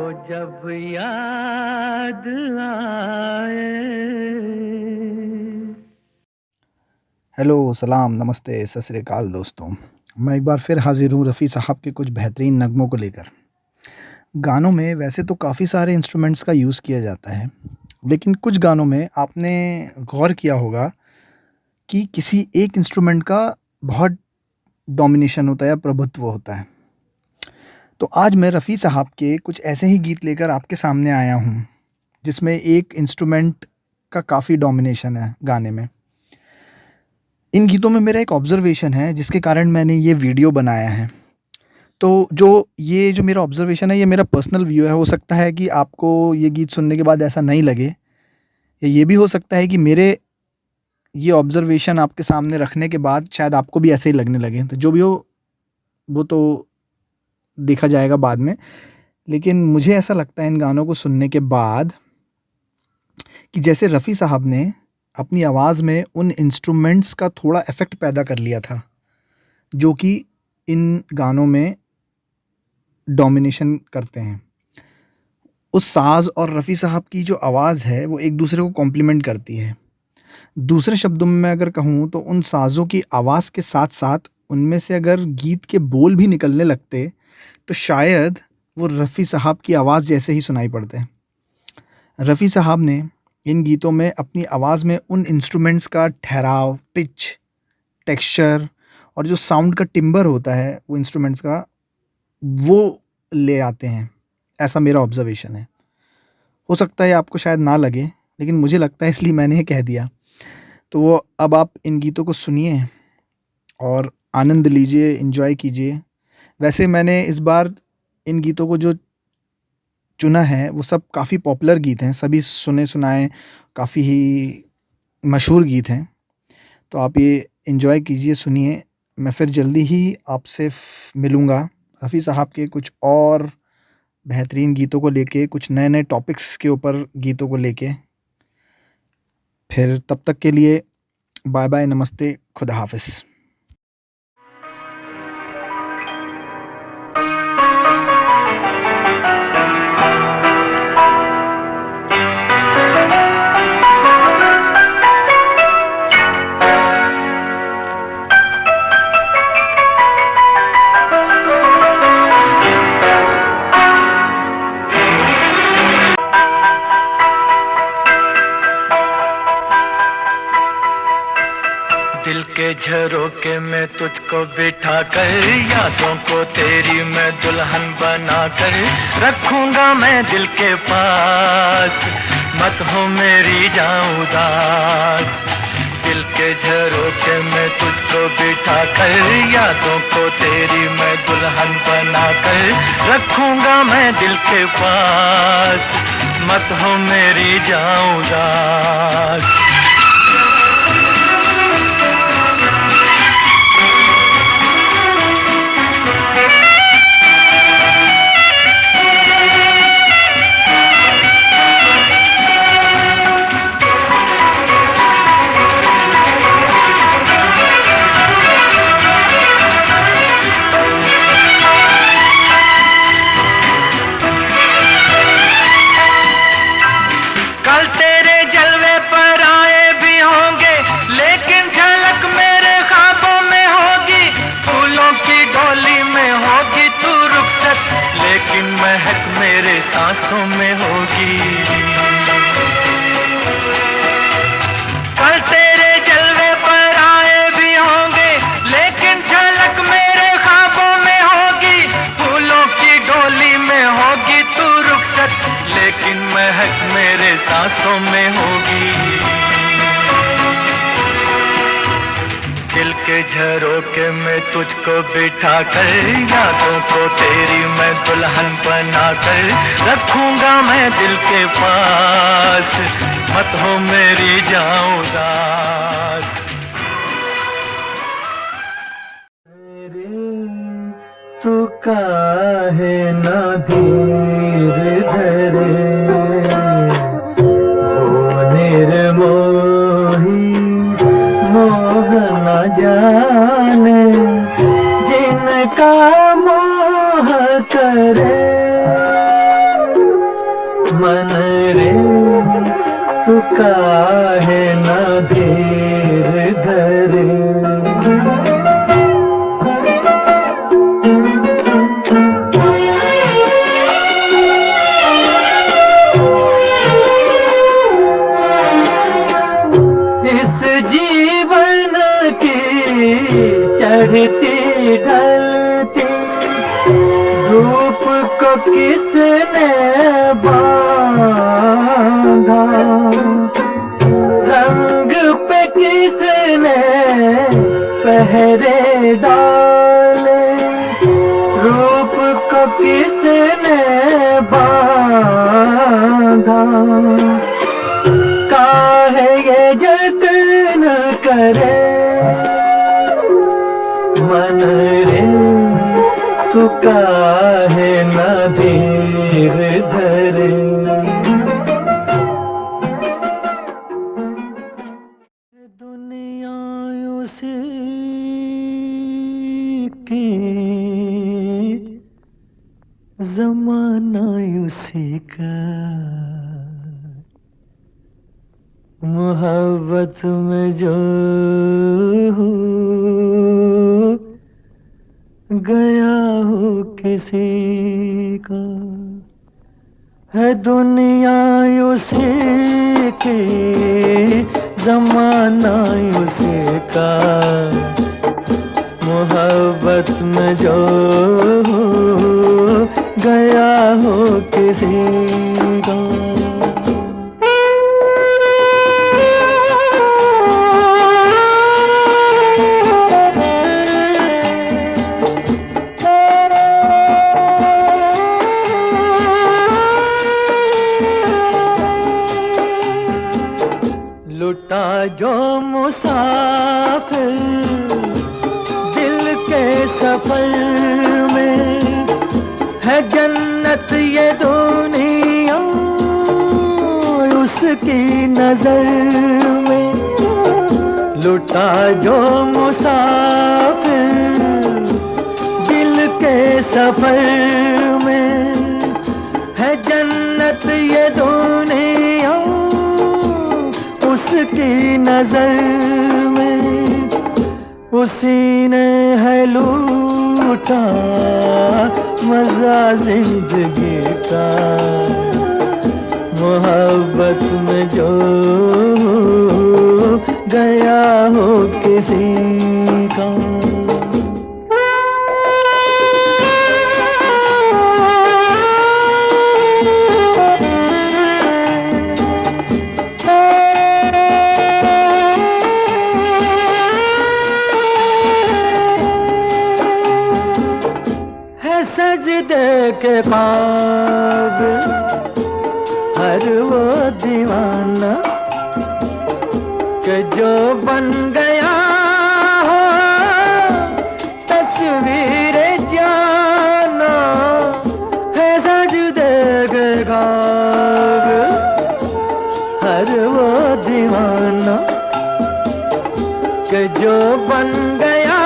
वो जब याद आए। हेलो, सलाम, नमस्ते, सत श्री अकाल दोस्तों। मैं एक बार फिर हाज़िर हूँ रफ़ी साहब के कुछ बेहतरीन नगमों को लेकर। गानों में वैसे तो काफ़ी सारे इंस्ट्रूमेंट्स का यूज़ किया जाता है, लेकिन कुछ गानों में आपने गौर किया होगा कि किसी एक इंस्ट्रूमेंट का बहुत डोमिनेशन होता है या प्रभुत्व होता है। तो आज मैं रफ़ी साहब के कुछ ऐसे ही गीत लेकर आपके सामने आया हूँ, जिसमें एक इंस्ट्रूमेंट का काफ़ी डोमिनेशन है गाने में। इन गीतों में मेरा एक ऑब्ज़र्वेशन है जिसके कारण मैंने ये वीडियो बनाया है। तो ये जो मेरा ऑब्ज़र्वेशन है, ये मेरा पर्सनल व्यू है। हो सकता है कि आपको ये गीत सुनने के बाद ऐसा नहीं लगे, या ये भी हो सकता है कि मेरे ये ऑब्ज़र्वेशन आपके सामने रखने के बाद शायद आपको भी ऐसे ही लगने लगे। तो जो भी हो, वो तो देखा जाएगा बाद में। लेकिन मुझे ऐसा लगता है इन गानों को सुनने के बाद कि जैसे रफ़ी साहब ने अपनी आवाज़ में उन इंस्ट्रूमेंट्स का थोड़ा इफ़ेक्ट पैदा कर लिया था, जो कि इन गानों में डोमिनेशन करते हैं। उस साज़ और रफ़ी साहब की जो आवाज़ है, वो एक दूसरे को कॉम्प्लीमेंट करती है। दूसरे शब्दों में मैं अगर कहूँ, तो उन साज़ों की आवाज़ के साथ-साथ उनमें से अगर गीत के बोल भी निकलने लगते, तो शायद वो रफ़ी साहब की आवाज़ जैसे ही सुनाई पड़ते। रफ़ी साहब ने इन गीतों में अपनी आवाज़ में उन इंस्ट्रूमेंट्स का ठहराव, पिच, टेक्सचर और जो साउंड का टिम्बर होता है वो इंस्ट्रूमेंट्स का, वो ले आते हैं। ऐसा मेरा ऑब्ज़र्वेशन है। हो सकता है आपको शायद ना लगे, लेकिन मुझे लगता है, इसलिए मैंने ये कह दिया। तो वो अब आप इन गीतों को सुनिए और आनंद लीजिए, एन्जॉय कीजिए। वैसे मैंने इस बार इन गीतों को जो चुना है, वो सब काफ़ी पॉपुलर गीत हैं, सभी सुने-सुनाए, काफ़ी ही मशहूर गीत हैं। तो आप ये एन्जॉय कीजिए, सुनिए। मैं फिर जल्दी ही आपसे मिलूँगा रफ़ी साहब के कुछ और बेहतरीन गीतों को लेके, कुछ नए-नए टॉपिक्स के ऊपर गीतों को लेके। फिर तब तक के लिए बाय-बाय, नमस्ते, खुदा हाफ़िज़। दिल के झरोके में तुझको बिठा कर, यादों को तेरी मैं दुल्हन बना कर रखूंगा मैं दिल के पास। मत हो मेरी जाऊं उदास। दिल के झरोके में तुझको बिठा कर, यादों को तेरी मैं दुल्हन बना कर रखूंगा मैं दिल के पास। मत हो मेरी जाऊं उदास। कल तेरे जलवे पर आए भी होंगे, लेकिन झलक मेरे ख्वाबों में होगी। फूलों की डोली में होगी तू रुखसत, लेकिन महक मेरे सांसों में होगी। कल तेरे जलवे पर आए भी होंगे, लेकिन झलक मेरे ख्वाबों में होगी। फूलों की डोली में होगी तू रुखसत, लेकिन महक मेरे सांसों में होगी। दिल के झरोके में तुझको बिठा कर, यादों को तेरी मैं दुल्हन बना कर रखूंगा मैं दिल के पास। मत हो मेरी जाऊं उदास। तू काहे ना धीर धरे, ओ निर्मोही मोह न जाने, जिनका मोह करे। काहे न धीर धरे। चढ़ती ढलती धूप को किसने बांधा, रंग पे किसने पहरे डाले, रूप को किसने बांधा। काहे ये जतन करे मन रे, तू काहे न धीर धरे। दुनिया उसी की, जमाना उसी का, मोहब्बत में जो गया हो किसी का, है दुनिया उसी की, जमाना उसी का, मोहब्बत में जो गया हो किसी का। लुटा जो मुसाफिर दिल के सफर में, है जन्नत ये दुनिया उसकी नजर में। लुटा जो मुसाफिर दिल के सफर में, है जन्नत ये दुनिया उसकी नजर में। उसी ने है लूटा मजा जिंदगी का, मोहब्बत में जो गया हो किसी का। सजदे के काबिल हर वो दीवाना कि जो बन गया हो तस्वीर जाना, है सजदे के काबिल हर वो दीवाना कि जो बन गया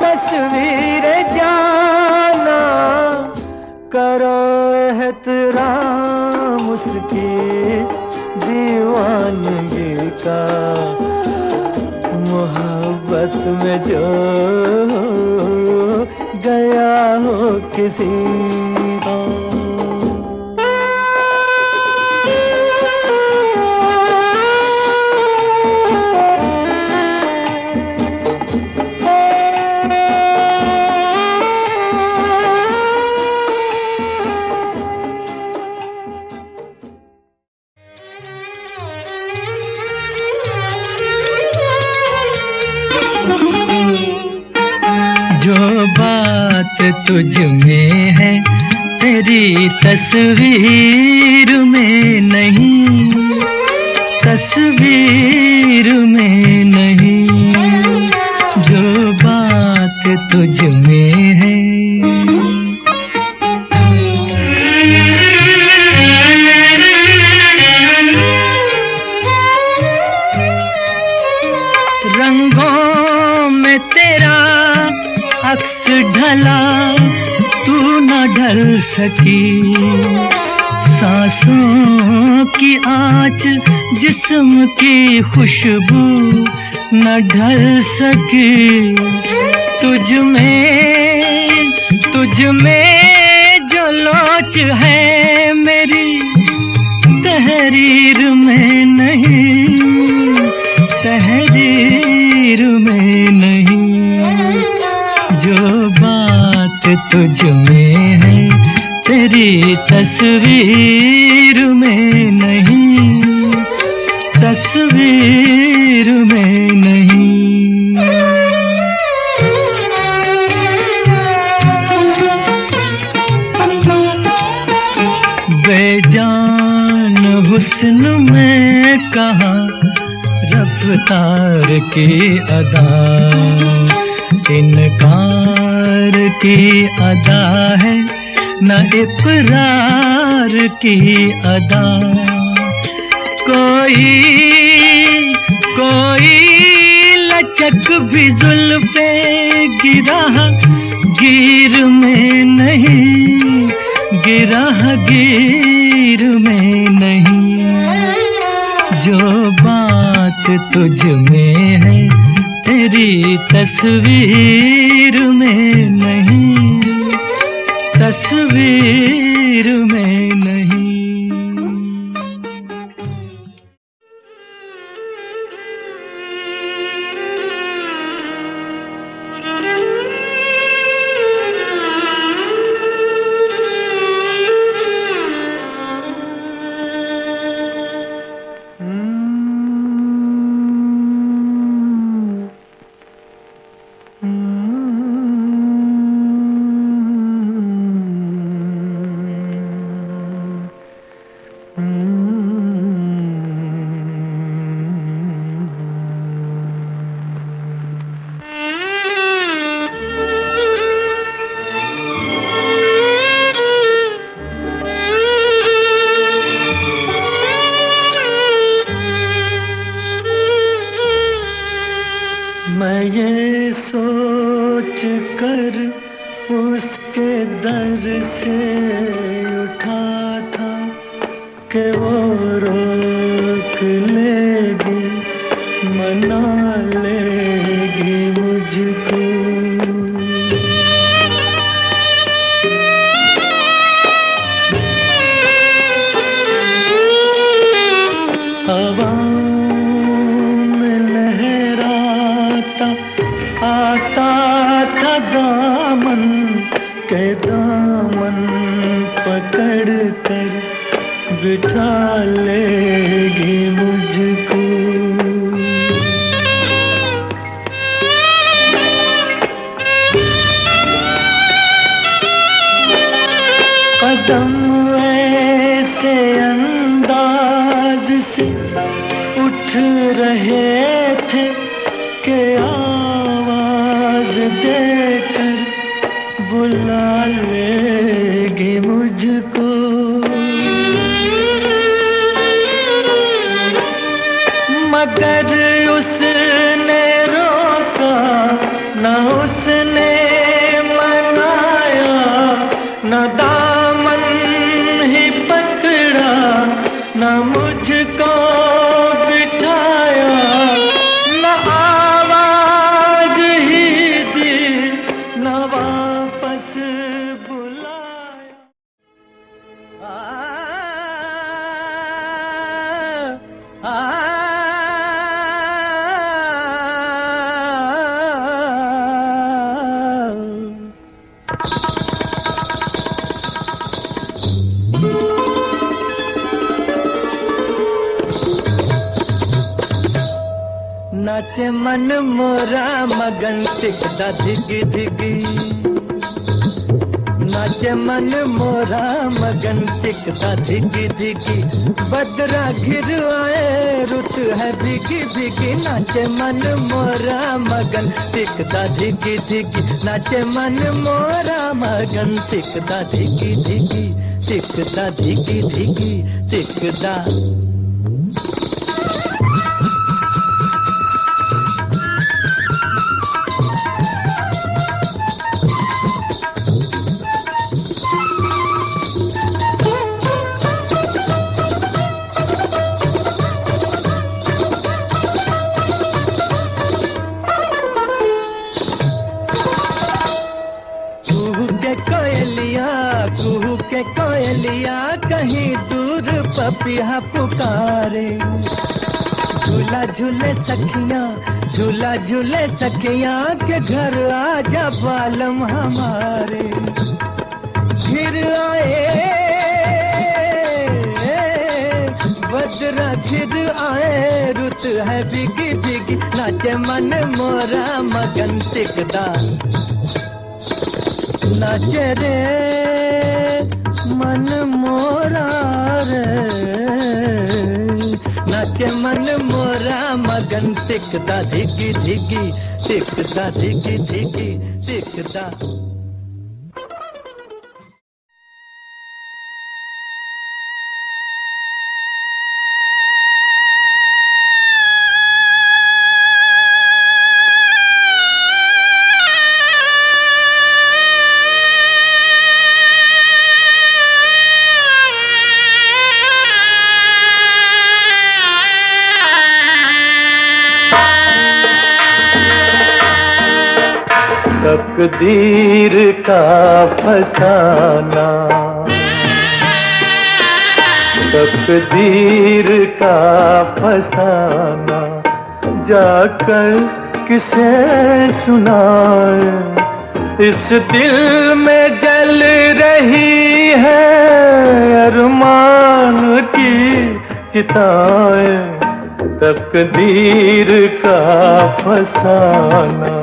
तस्वीर जाना। करो एहतराम उसकी दीवानगी का, मोहब्बत में जो गया हो किसी का। जो बात तुझ में है तेरी तस्वीर में नहीं, तस्वीर में नहीं। जो बात तुझ में है रंगों में तेरा अक्स ढला, तू न ढल सकी। सांसों की आँच, जिस्म की खुशबू न ढल सकी। तुझ में जो लोच है मेरी, तहरीर में नहीं, तहरीर में नहीं। जो बात तुझ में है तेरी तस्वीर में नहीं, तस्वीर में नहीं। बेजान हुस्न में कहाँ रफ्तार की अदा, इनकार की अदा है न इकरार की अदा। कोई लचक भी जुल्फे गिर में नहीं, गिर में नहीं। जो बात तुझ में है तेरी तस्वीर में नहीं, तस्वीर में नहीं। मैं ये सोच कर उसके दर से उठा था कि वो रोक लेगी, मना लेगी मुझको। हवाओं में लहराता आता था दामन के, दामन पकड़ कर बिठा लेगी मुझको। कदम ऐसे अंदाज से उठ रहे थे कि आवाज देकर बुला लेगी मुझको। मगर उसने रोका न, उसने मनाया न, दामन ही पकड़ा न, मुझको बिठाया न, आवाज ही दी न, वापस बुलाया। नाचे मन मोरा मगन टिकदा धिगी धिगी, नाचे मन मोरा मगन टिकदा धिगी धिगी। बदरा घिर आए रुत है भिगी भिगी, नाचे मन मोरा मगन टिकदा धिगी धिगी। नाचे मन मोरा मगन टिकदा धिगी धिगी, टिकदा धिगी धिगी, टिकदा। कोयलिया कहीं दूर पपिया पुकारे। झूला झूले सखियां, झूला झूले सखियां के घर आजा बालम हमारे। फिर आए बदरा, फिर आए रुत है बिगी बिगी, नाचे मन मोरा मगन टिकदा। नाचे रे मन मोरा रे, नाचे मन मोरा मगन टिकदा। धिगी धिगी टिकदा, धिगी धिगी टिकदा। तकदीर का फसाना, तकदीर का फसाना, जाकर किसे सुनाए। इस दिल में जल रही है अरमान की चिताएं, तकदीर का फसाना।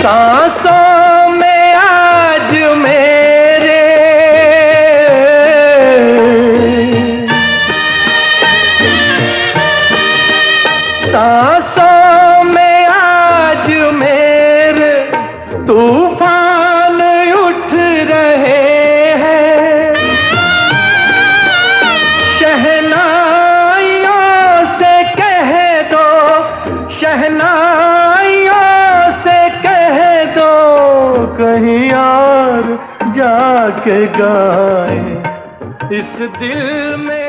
सांसों में आज मेरे, सांसों में आज मेरे तूफान उठ रहे हैं। शहनाइयों से कह दो, शहनाइयों से कह दो, कहीं और जाके गाए। इस दिल में